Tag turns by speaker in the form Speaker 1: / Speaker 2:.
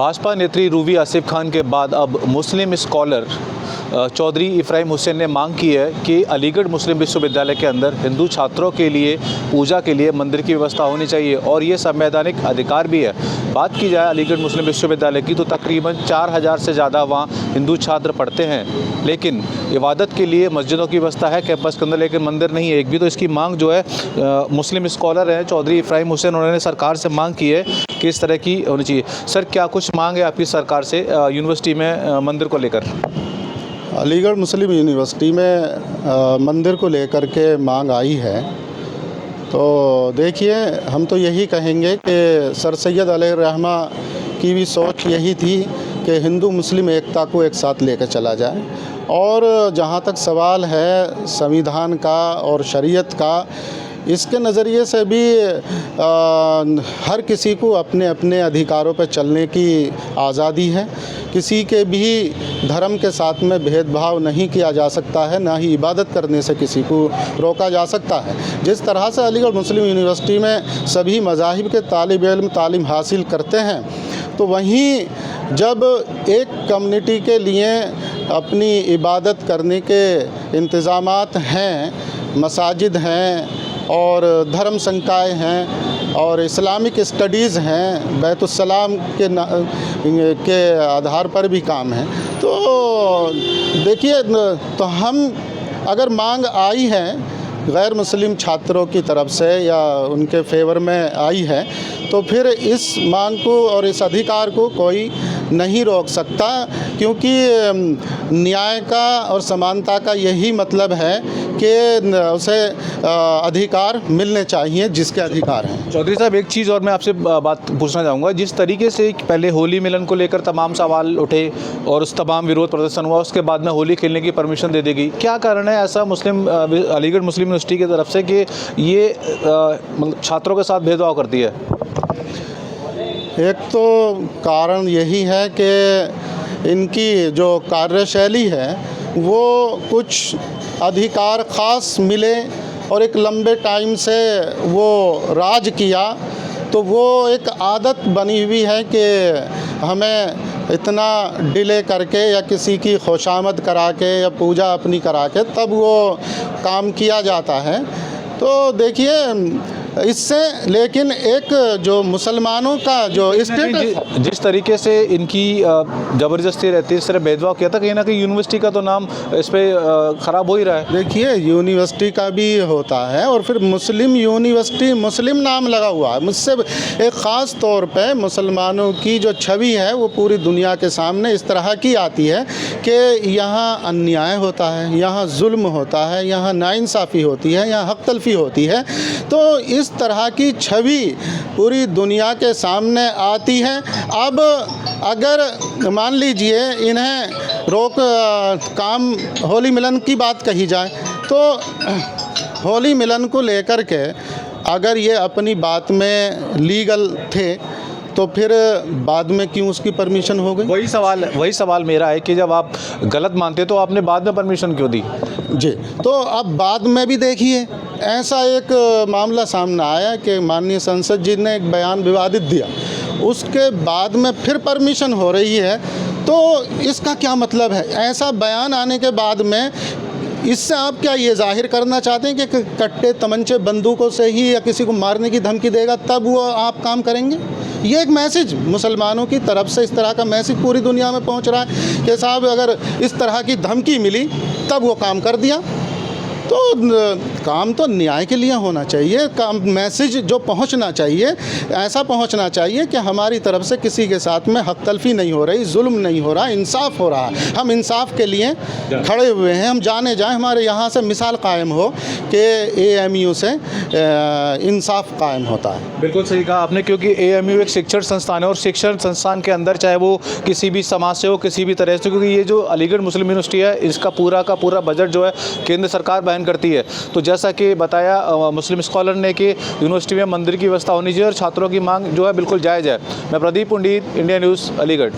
Speaker 1: भाजपा नेत्री रूवी आसिफ खान के बाद अब मुस्लिम स्कॉलर चौधरी इब्राहिम हुसैन ने मांग की है कि अलीगढ़ मुस्लिम विश्वविद्यालय के अंदर हिंदू छात्रों के लिए पूजा के लिए मंदिर की व्यवस्था होनी चाहिए और ये संवैधानिक अधिकार भी है। बात की जाए अलीगढ़ मुस्लिम विश्वविद्यालय की तो तकरीबन 4000 से ज़्यादा वहाँ हिंदू छात्र पढ़ते हैं, लेकिन इबादत के लिए मस्जिदों की व्यवस्था है कैंपस के अंदर, लेकिन मंदिर नहीं है एक भी। तो इसकी मांग जो है मुस्लिम स्कॉलर हैं चौधरी इब्राहिम हुसैन, उन्होंने सरकार से मांग की है कि इस तरह की होनी चाहिए। सर, क्या कुछ मांग है आपकी सरकार से यूनिवर्सिटी में मंदिर को लेकर?
Speaker 2: अलीगढ़ मुस्लिम यूनिवर्सिटी में मंदिर को लेकर के मांग आई है, तो देखिए हम तो यही कहेंगे कि सर सैयद अलैहिर्रहमा की भी सोच यही थी कि हिंदू मुस्लिम एकता को एक साथ लेकर चला जाए। और जहाँ तक सवाल है संविधान का और शरीयत का, इसके नज़रिए से भी हर किसी को अपने अपने अधिकारों पर चलने की आज़ादी है। किसी के भी धर्म के साथ में भेदभाव नहीं किया जा सकता है, ना ही इबादत करने से किसी को रोका जा सकता है। जिस तरह से अलीगढ़ मुस्लिम यूनिवर्सिटी में सभी मज़ाहिब के तालिब इल्म तालीम हासिल करते हैं, तो वहीं जब एक कम्युनिटी के लिए अपनी इबादत करने के इंतज़ामात हैं, मसाजिद हैं और धर्म संकाय हैं और इस्लामिक स्टडीज़ हैं, बैतुस्सलाम के आधार पर भी काम है, तो देखिए तो हम अगर मांग आई है गैर मुस्लिम छात्रों की तरफ से या उनके फेवर में आई है, तो फिर इस मांग को और इस अधिकार को कोई नहीं रोक सकता, क्योंकि न्याय का और समानता का यही मतलब है कि उसे अधिकार मिलने चाहिए जिसके अधिकार हैं।
Speaker 1: चौधरी साहब, एक चीज़ और मैं आपसे बात पूछना चाहूँगा। जिस तरीके से पहले होली मिलन को लेकर तमाम सवाल उठे और उस तमाम विरोध प्रदर्शन हुआ, उसके बाद में होली खेलने की परमिशन दे दी गई, क्या कारण है ऐसा अलीगढ़ मुस्लिम यूनिवर्सिटी की तरफ से कि ये मतलब छात्रों के साथ भेदभाव करती है?
Speaker 2: एक तो कारण यही है कि इनकी जो कार्यशैली है वो कुछ अधिकार ख़ास मिले और एक लंबे टाइम से वो राज किया, तो वो एक आदत बनी हुई है कि हमें इतना डिले करके या किसी की खुशामद करा के या पूजा अपनी करा के तब वो काम किया जाता है। तो देखिए इससे, लेकिन एक जो मुसलमानों का जो स्टेटस,
Speaker 1: जिस तरीके से इनकी ज़बरदस्ती रहती है, इस तरह भेदभाव किया था, कहीं ना कहीं यूनिवर्सिटी का तो नाम इस पर ख़राब हो ही रहा है।
Speaker 2: देखिए यूनिवर्सिटी का भी होता है और फिर मुस्लिम यूनिवर्सिटी, मुस्लिम नाम लगा हुआ है। मुझसे एक ख़ास तौर पे मुसलमानों की जो छवि है वो पूरी दुनिया के सामने इस तरह की आती है कि यहाँ अन्याय होता है, यहाँ जुल्म होता है, यहाँ नाइंसाफ़ी होती है, यहाँ हक़ तलफ़ी होती है। तो इस तरह की छवि पूरी दुनिया के सामने आती है। अब अगर मान लीजिए इन्हें रोक काम होली मिलन की बात कही जाए, तो होली मिलन को लेकर के अगर ये अपनी बात में लीगल थे तो फिर बाद में क्यों उसकी परमिशन हो गई?
Speaker 1: वही सवाल मेरा है कि जब आप गलत मानते तो आपने बाद में परमिशन क्यों दी?
Speaker 2: जी, तो अब बाद में भी देखिए ऐसा एक मामला सामने आया कि माननीय संसद जी ने एक बयान विवादित दिया, उसके बाद में फिर परमिशन हो रही है, तो इसका क्या मतलब है? ऐसा बयान आने के बाद में इससे आप क्या ये जाहिर करना चाहते हैं कि कट्टे तमंचे बंदूकों से ही या किसी को मारने की धमकी देगा तब वो आप काम करेंगे? ये एक मैसेज मुसलमानों की तरफ से, इस तरह का मैसेज पूरी दुनिया में पहुंच रहा है कि साहब अगर इस तरह की धमकी मिली तब वो काम कर दिया। तो काम तो न्याय के लिए होना चाहिए, काम मैसेज जो पहुंचना चाहिए ऐसा पहुंचना चाहिए कि हमारी तरफ से किसी के साथ में हक़ तलफ़ी नहीं हो रही, जुल्म नहीं हो रहा, इंसाफ हो रहा है। हम इंसाफ के लिए खड़े हुए हैं, हम जाने जाएं, हमारे यहाँ से मिसाल कायम हो कि AMU से इंसाफ कायम होता है।
Speaker 1: बिल्कुल सही कहा आपने, क्योंकि AMU एक शिक्षण संस्थान है और शिक्षण संस्थान के अंदर चाहे वो किसी भी समाज से हो, किसी भी तरह से, क्योंकि ये जो अलीगढ़ मुस्लिम यूनिवर्सिटी है इसका पूरा का पूरा बजट जो है केंद्र सरकार वहन करती है। तो जैसा कि बताया मुस्लिम स्कॉलर ने कि यूनिवर्सिटी में मंदिर की व्यवस्था होनी चाहिए और छात्रों की मांग जो है बिल्कुल जायज़ है। मैं प्रदीप पंडित, इंडिया न्यूज़, अलीगढ़।